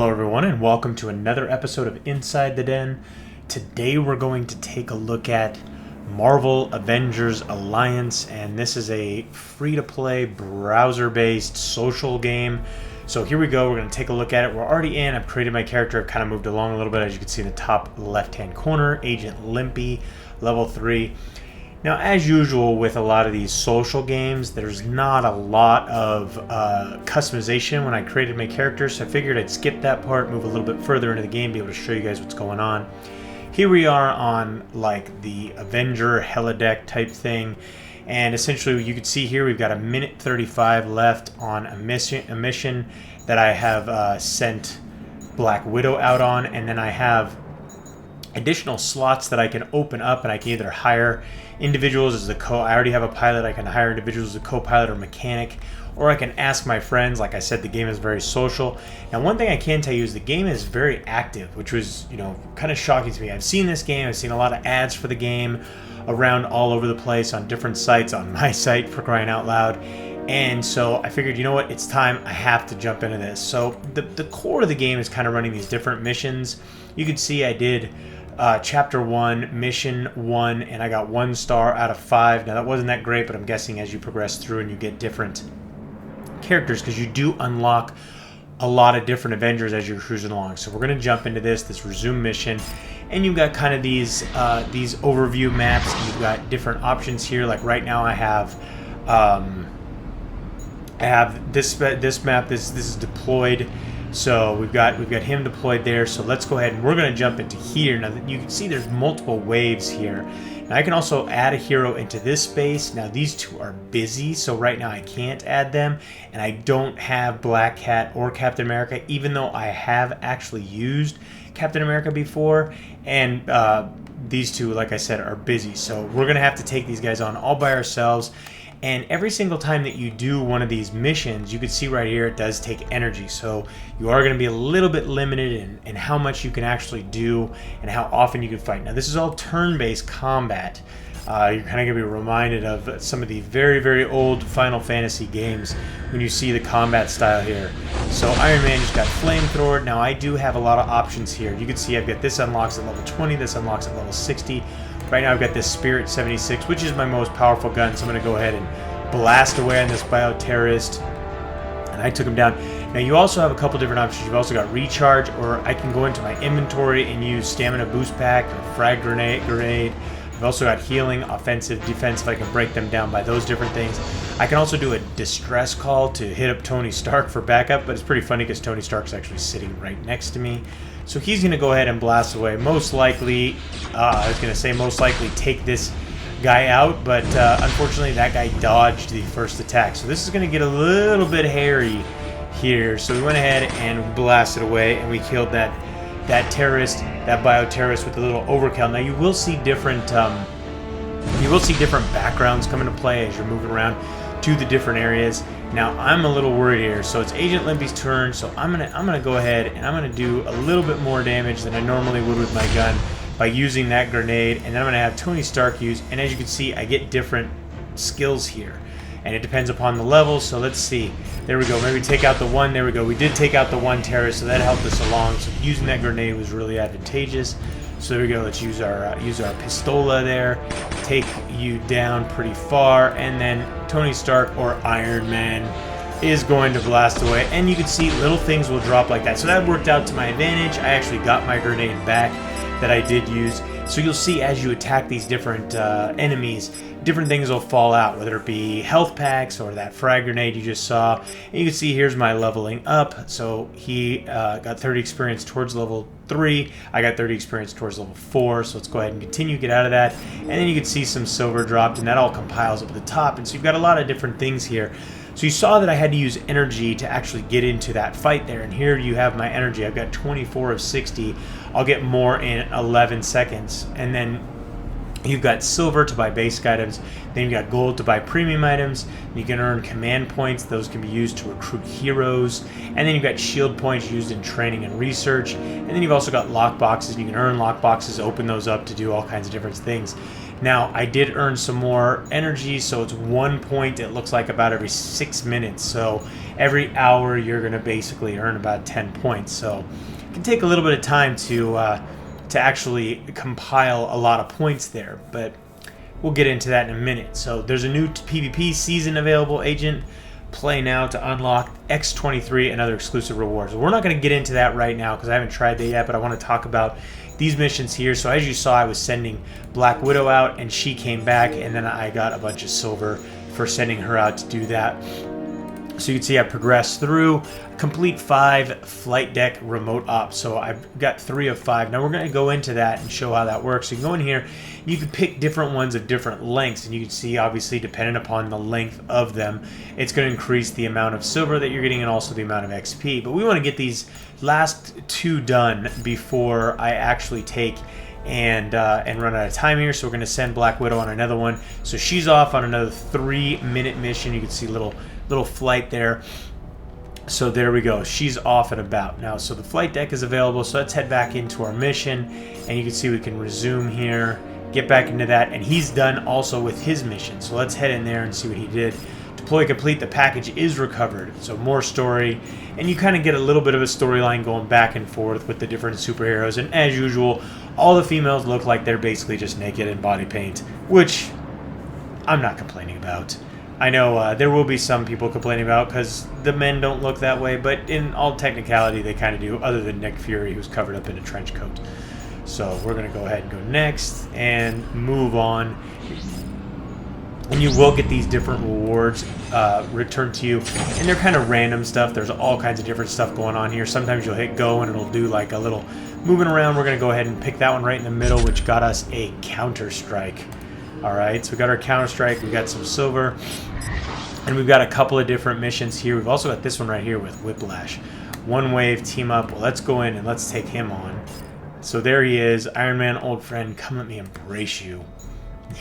Hello everyone and welcome to another episode of Inside the Den. Today we're going to take a look at Marvel Avengers Alliance, and this is a free-to-play browser-based social game. So here we go, we're going to take a look at it. We're already in, I've created my character, I've kind of moved along a little bit, as you can see in the top left-hand corner, Agent Limpy, level 3. Now, as usual with a lot of these social games, there's not a lot of customization when I created my character, so I figured I'd skip that part, move a little bit further into the game, be able to show you guys what's going on. Here we are on like the Avenger holodeck type thing, and essentially you can see here we've got a minute 35 left on a mission that I have sent Black Widow out on, and then I have additional slots that I can open up, and I can either hire individuals as I already have a pilot, I can hire individuals as a co-pilot or mechanic, or I can ask my friends. Like I said, the game is very social. Now, one thing I can tell you is the game is very active, which was, kind of shocking to me. I've seen this game, I've seen a lot of ads for the game around all over the place on different sites, on my site, for crying out loud. And so I figured, you know what, it's time, I have to jump into this. So the core of the game is kind of running these different missions. You can see I did Chapter 1, Mission 1, and I got 1 star out of 5. Now that wasn't that great, but I'm guessing as you progress through and you get different characters, because you do unlock a lot of different Avengers as you're cruising along. So we're going to jump into this resume mission, and you've got kind of these overview maps, and you've got different options here. Like right now I have this map, this is deployed. So we've got him deployed there. So let's go ahead and we're going to jump into here. Now you can see there's multiple waves here. Now I can also add a hero into this space. Now these two are busy, so right now I can't add them, and I don't have Black Cat or Captain America, even though I have actually used Captain America before. And these two, like I said, are busy. So we're going to have to take these guys on all by ourselves. And every single time that you do one of these missions, you can see right here, it does take energy. So you are going to be a little bit limited in how much you can actually do and how often you can fight. Now, this is all turn-based combat. You're kind of going to be reminded of some of the very, very old Final Fantasy games when you see the combat style here. So Iron Man just got flamethrower. Now, I do have a lot of options here. You can see I've got this unlocks at level 20, this unlocks at level 60. Right now I've got this Spirit 76, which is my most powerful gun, so I'm going to go ahead and blast away on this bioterrorist, and I took him down. Now you also have a couple different options. You've also got recharge, or I can go into my inventory and use stamina boost pack or frag grenade. I've also got healing, offensive, defensive. I can break them down by those different things. I can also do a distress call to hit up Tony Stark for backup, but it's pretty funny because Tony Stark's actually sitting right next to me. So he's going to go ahead and blast away. Most likely, most likely take this guy out, but unfortunately that guy dodged the first attack. So this is going to get a little bit hairy here. So we went ahead and blasted away, and we killed that terrorist, that bioterrorist, with a little overkill. Now you will see different backgrounds come into play as you're moving around to the different areas. Now I'm a little worried here. So it's Agent Limpy's turn, so I'm gonna go ahead and I'm gonna do a little bit more damage than I normally would with my gun by using that grenade, and then I'm gonna have Tony Stark use, and as you can see I get different skills here, and it depends upon the level. So let's see, there we go, maybe take out the one, there we go, we did take out the one terrorist, so that helped us along. So using that grenade was really advantageous. So there we go, let's use our pistola there, take you down pretty far, and then Tony Stark, or Iron Man, is going to blast away, and you can see little things will drop like that. So that worked out to my advantage. I actually got my grenade back that I did use. So you'll see as you attack these different enemies, different things will fall out, whether it be health packs or that frag grenade you just saw. And you can see here's my leveling up. So he got 30 experience towards level 3. I got 30 experience towards level 4. So let's go ahead and continue, get out of that. And then you can see some silver dropped, and that all compiles up at the top. And so you've got a lot of different things here. So you saw that I had to use energy to actually get into that fight there, and here you have my energy. I've got 24 of 60. I'll get more in 11 seconds, and then You've got silver to buy basic items, then you've got gold to buy premium items, you can earn command points, those can be used to recruit heroes, and then you've got shield points used in training and research, and then you've also got lock boxes, you can earn lock boxes, open those up to do all kinds of different things. Now, I did earn some more energy, so it's 1 point, it looks like about every 6 minutes, so every hour you're going to basically earn about 10 points, so it can take a little bit of time to actually compile a lot of points there, but we'll get into that in a minute. So there's a new PvP season available, Agent. Play now to unlock X23 and other exclusive rewards. We're not going to get into that right now because I haven't tried that yet, but I want to talk about these missions here. So as you saw, I was sending Black Widow out and she came back, and then I got a bunch of silver for sending her out to do that. So you can see I progressed through, complete 5 flight deck remote ops. So I've got 3 of 5. Now we're going to go into that and show how that works. So you can go in here, you can pick different ones of different lengths, and you can see obviously depending upon the length of them, it's going to increase the amount of silver that you're getting and also the amount of XP. But we want to get these last 2 done before I actually take and run out of time here. So we're going to send Black Widow on another one. So she's off on another 3-minute mission. You can see little flight there. So there we go, she's off and about now. So the flight deck is available, so let's head back into our mission, and you can see we can resume here, get back into that, and he's done also with his mission. So let's head in there and see what he did. Deploy complete, the package is recovered. So more story, and you kind of get a little bit of a storyline going back and forth with the different superheroes, and as usual, all the females look like they're basically just naked in body paint, which I'm not complaining about. I know there will be some people complaining about because the men don't look that way, but in all technicality they kind of do, other than Nick Fury, who's covered up in a trench coat. So we're going to go ahead and go next and move on. And you will get these different rewards returned to you, and they're kind of random stuff. There's all kinds of different stuff going on here. Sometimes you'll hit go and it'll do like a little moving around. We're going to go ahead and pick that one right in the middle, which got us a counter-strike. Alright, so we got our counter-strike, we got some silver, and we've got a couple of different missions here. We've also got this one right here with Whiplash. One wave, team up. Well, let's go in and let's take him on. So there he is, Iron Man, old friend, come let me embrace you.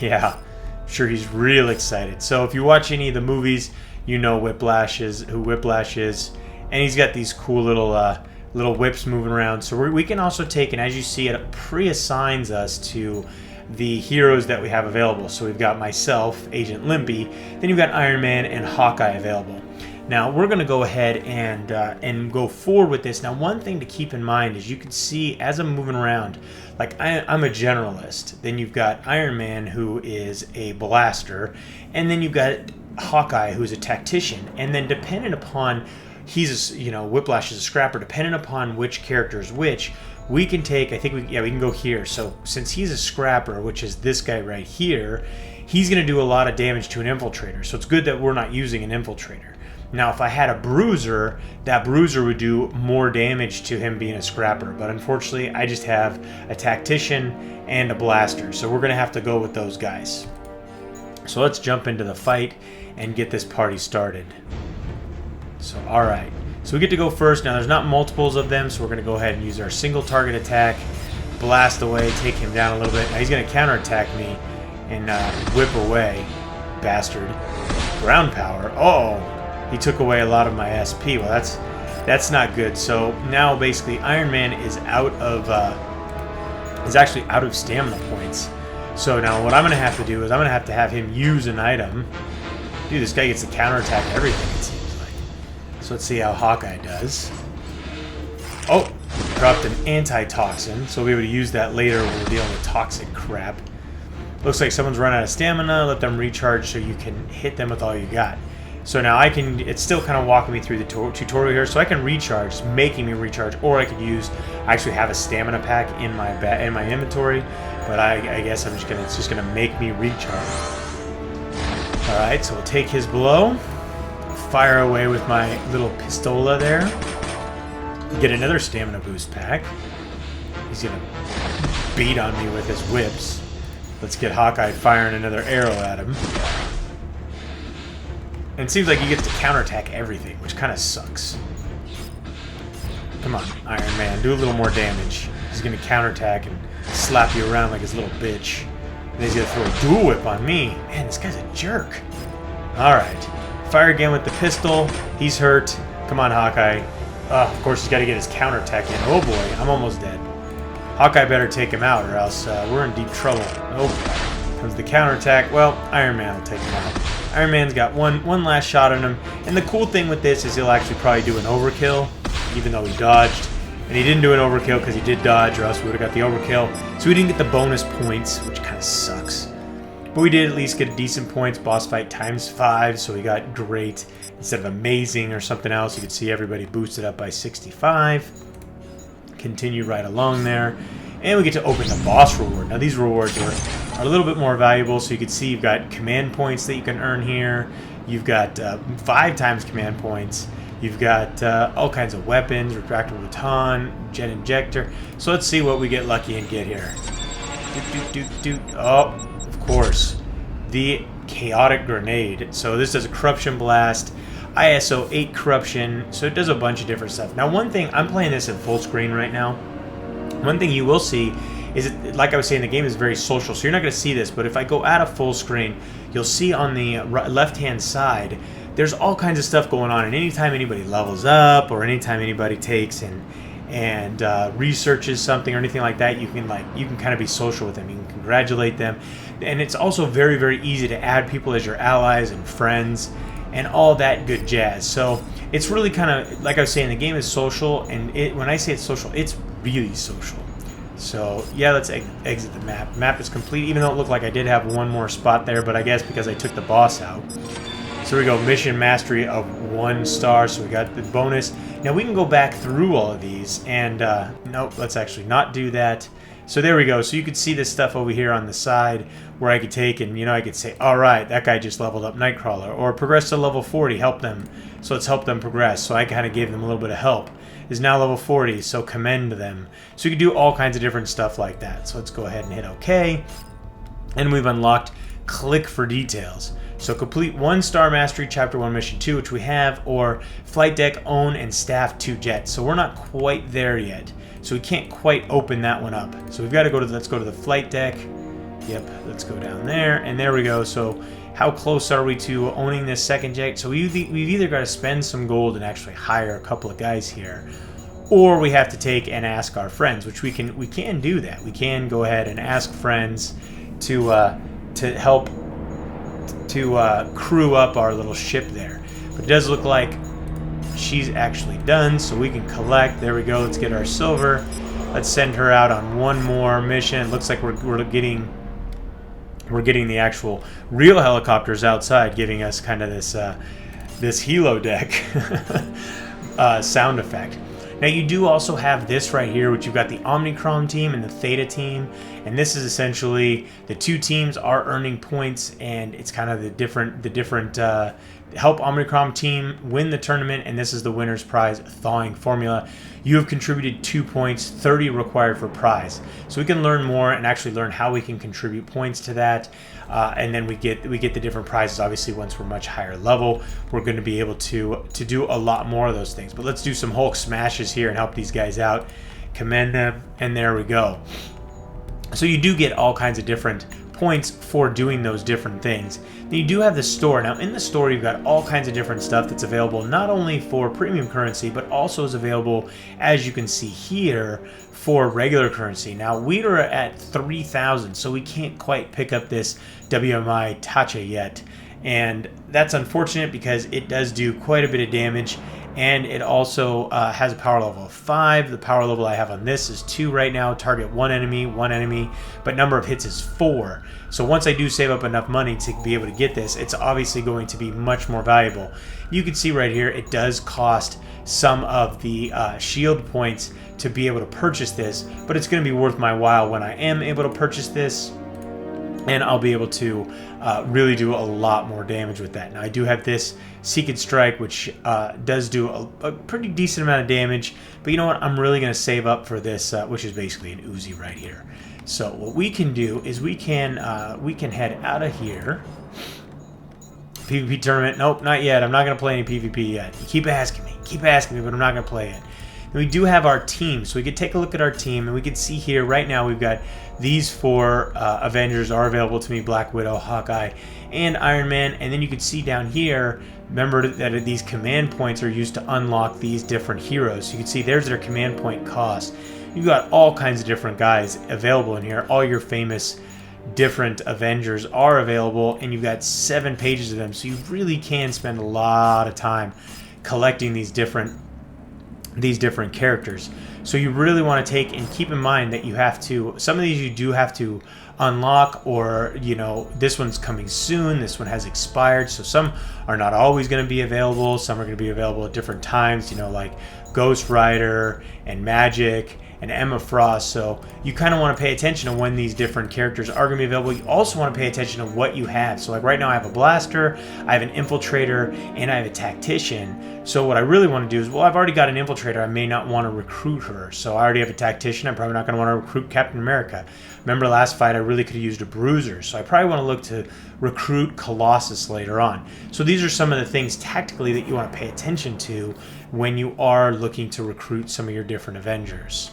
Yeah, I'm sure he's real excited. So if you watch any of the movies, you know who Whiplash is, and he's got these cool little whips moving around. So we can also take, and as you see, it pre-assigns us to the heroes that we have available. So we've got myself, Agent Limpy, then you've got Iron Man and Hawkeye available. Now we're going to go ahead and go forward with this. Now one thing to keep in mind is you can see as I'm moving around, like I'm a generalist, then you've got Iron Man who is a blaster, and then you've got Hawkeye who's a tactician, and then dependent upon Whiplash is a scrapper, depending upon which character is which, we can take, I think we can go here. So since he's a scrapper, which is this guy right here, he's going to do a lot of damage to an infiltrator. So it's good that we're not using an infiltrator. Now if I had a bruiser, that bruiser would do more damage to him being a scrapper. But unfortunately, I just have a tactician and a blaster. So we're going to have to go with those guys. So let's jump into the fight and get this party started. So alright. So we get to go first. Now there's not multiples of them, so we're going to go ahead and use our single target attack, blast away, take him down a little bit. Now he's going to counterattack me and whip away, bastard. Ground power. Oh, he took away a lot of my SP. Well, that's not good. So now basically Iron Man is actually out of stamina points. So now what I'm going to have to do is I'm going to have him use an item. Dude, this guy gets to counterattack everything, it seems. So let's see how Hawkeye does. Oh, dropped an antitoxin, so we'll be able to use that later when we're dealing with toxic crap. Looks like someone's run out of stamina. Let them recharge so you can hit them with all you got. So now it's still kind of walking me through the tutorial here, so I can recharge, it's making me recharge, or I could I actually have a stamina pack in my inventory, but I guess it's just gonna make me recharge. Alright, so we'll take his blow. Fire away with my little pistola there. Get another stamina boost pack. He's gonna beat on me with his whips. Let's get Hawkeye firing another arrow at him. And it seems like he gets to counterattack everything, which kind of sucks. Come on, Iron Man, do a little more damage. He's gonna counterattack and slap you around like his little bitch. And he's going to throw a dual whip on me. Man, this guy's a jerk. Alright. Fire again with the pistol. He's hurt. Come on, Hawkeye. Of course, he's got to get his counterattack in. Oh boy, I'm almost dead. Hawkeye better take him out, or else we're in deep trouble. Oh, comes the counterattack. Well, Iron Man will take him out. Iron Man's got one last shot on him. And the cool thing with this is he'll actually probably do an overkill, even though he dodged. And he didn't do an overkill because he did dodge, or else we would have got the overkill. So we didn't get the bonus points, which kind of sucks. But we did at least get decent points. Boss fight ×5, so we got great. Instead of amazing or something else, you could see everybody boosted up by 65. Continue right along there. And we get to open the boss reward. Now these rewards are a little bit more valuable, so you can see you've got command points that you can earn here. You've got 5 times command points. You've got all kinds of weapons, retractable baton, jet injector. So let's see what we get lucky and get here. Oh, of course. The chaotic grenade. So this does a corruption blast, ISO 8 corruption. So it does a bunch of different stuff. Now one thing, I'm playing this in full screen right now. One thing you will see is, like I was saying, the game is very social. So you're not going to see this, but if I go out of full screen, you'll see on the left-hand side, there's all kinds of stuff going on, and anytime anybody levels up or anytime anybody takes and researches something or anything like that, you can kind of be social with them. You can congratulate them, and it's also very, very easy to add people as your allies and friends and all that good jazz. So it's really kind of, like I was saying, the game is social, and when I say it's social, it's really social. So yeah, let's exit the map. The map is complete, even though it looked like I did have one more spot there, but I guess because I took the boss out. So we go, mission mastery of 1 star, so we got the bonus. Now we can go back through all of these, and nope, let's actually not do that. So there we go. So you could see this stuff over here on the side where I could take and, I could say, all right, that guy just leveled up Nightcrawler, or progressed to level 40, help them. So let's help them progress. So I kind of gave them a little bit of help. Is now level 40, so commend them. So you can do all kinds of different stuff like that. So let's go ahead and hit OK. And we've unlocked click for details. So complete 1-star mastery, chapter 1, mission 2, which we have, or flight deck, own, and staff 2 jets. So we're not quite there yet. So we can't quite open that one up. So we've got to go to, let's go to the flight deck. Yep, let's go down there, and there we go. So how close are we to owning this second jet? So we've either got to spend some gold and actually hire a couple of guys here, or we have to take and ask our friends, which we can do that. We can go ahead and ask friends to help to crew up our little ship there. But it does look like she's actually done, so we can collect. There we go. Let's get our silver. Let's send her out on one more mission. It looks like we're getting the actual real helicopters outside, giving us kind of this this helo deck sound effect. Now you do also have this right here, which you've got the Omnicron team and the Theta team, and this is essentially the 2 teams are earning points, and it's kind of the different help Omnicron team win the tournament, and this is the winner's prize thawing formula. You have contributed 2 points, 30 required for prize. So we can learn more and actually learn how we can contribute points to that, and then we get the different prizes. Obviously, once we're much higher level, we're going to be able to do a lot more of those things. But let's do some Hulk smashes here and help these guys out, commend them, and there we go. So you do get all kinds of different points for doing those different things. Then you do have the store. Now in the store you've got all kinds of different stuff that's available not only for premium currency, but also is available, as you can see here, for regular currency. Now we are at 3,000, so we can't quite pick up this WMI Tacha yet, and that's unfortunate because it does do quite a bit of damage, and it also has a power level of 5. The power level I have on this is 2 right now. Target 1 enemy, but number of hits is 4. So once I do save up enough money to be able to get this, it's obviously going to be much more valuable. You can see right here, it does cost some of the shield points to be able to purchase this, but it's going to be worth my while when I am able to purchase this, and I'll be able to really do a lot more damage with that. Now I do have this Seek and Strike, which does do a pretty decent amount of damage, but you know what, I'm really going to save up for this, which is basically an Uzi right here. So what we can do is we can head out of here. PvP tournament, nope, not yet. I'm not going to play any PvP yet. You keep asking me, but I'm not going to play it. And we do have our team, so we could take a look at our team, and we can see here right now we've got these 4 Avengers are available to me: Black Widow, Hawkeye, and Iron Man. And then you can see down here, remember that these command points are used to unlock these different heroes. So you can see there's their command point cost. You've got all kinds of different guys available in here. All your famous different Avengers are available, and you've got 7 pages of them, so you really can spend a lot of time collecting these different characters. So you really want to take and keep in mind that you have to, some of these you do have to unlock, or you know, this one's coming soon, this one has expired, so some are not always going to be available, some are going to be available at different times, you know, like Ghost Rider and Magic and Emma Frost. So you kind of want to pay attention to when these different characters are going to be available. You also want to pay attention to what you have. So like right now I have a blaster, I have an infiltrator, and I have a tactician. So what I really want to do is, well, I've already got an infiltrator, I may not want to recruit her. So I already have a tactician, I'm probably not going to want to recruit Captain America. Remember last fight I really could have used a bruiser, so I probably want to look to recruit Colossus later on. So these are some of the things tactically that you want to pay attention to when you are looking to recruit some of your different Avengers.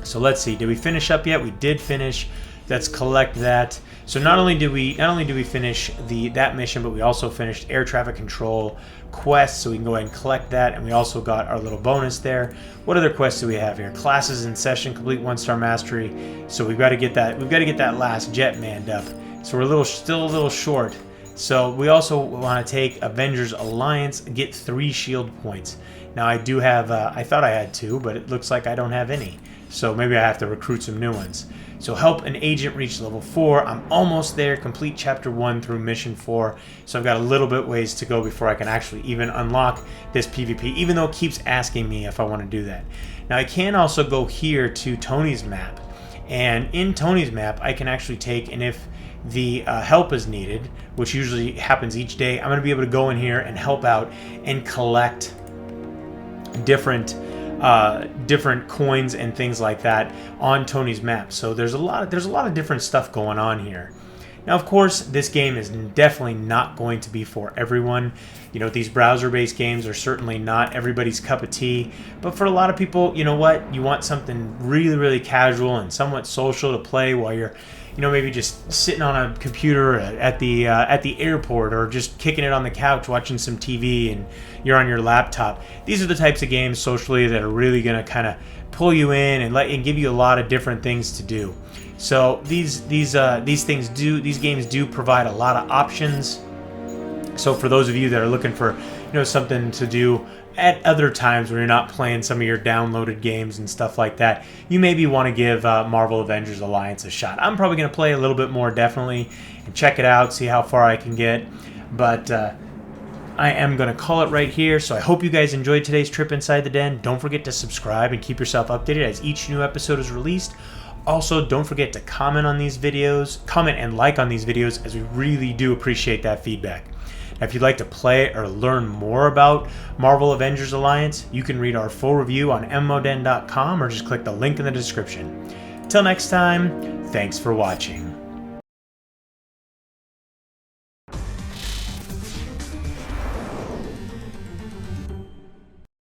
So let's see, did we finish up yet? We did finish. Let's collect that. So not only did we finish that mission, but we also finished air traffic control quest. So we can go ahead and collect that, and we also got our little bonus there. What other quests do we have here? Classes in session, complete 1-star mastery. So we've got to get that. We've got to get that last jet manned up. So we're still a little short. So we also want to take Avengers Alliance, get 3 shield points. Now I do have. I thought I had 2, but it looks like I don't have any. So maybe I have to recruit some new ones. So help an agent reach level 4. I'm almost there. Complete chapter 1 through mission 4. So I've got a little bit ways to go before I can actually even unlock this PvP, even though it keeps asking me if I want to do that. Now I can also go here to Tony's map. And in Tony's map, I can actually take, and if the help is needed, which usually happens each day, I'm going to be able to go in here and help out and collect different coins and things like that on Tony's map. So there's a lot of different stuff going on here. Now, of course, this game is definitely not going to be for everyone. You know, these browser-based games are certainly not everybody's cup of tea. But for a lot of people, you know what? You want something really, really casual and somewhat social to play while you're, you know, maybe just sitting on a computer at the airport, or just kicking it on the couch watching some TV and you're on your laptop. These are the types of games socially that are really going to kind of pull you in and give you a lot of different things to do. So these games do provide a lot of options. So for those of you that are looking for, you know, something to do at other times when you're not playing some of your downloaded games and stuff like that, you maybe want to give Marvel Avengers Alliance a shot. I'm probably going to play a little bit more, definitely, and check it out, see how far I can get. But I am going to call it right here. So I hope you guys enjoyed today's trip inside the den. Don't forget to subscribe and keep yourself updated as each new episode is released. Also, don't forget to comment on these videos, comment and like on these videos, as we really do appreciate that feedback. Now, if you'd like to play or learn more about Marvel Avengers Alliance, you can read our full review on MMODen.com or just click the link in the description. Till next time, thanks for watching.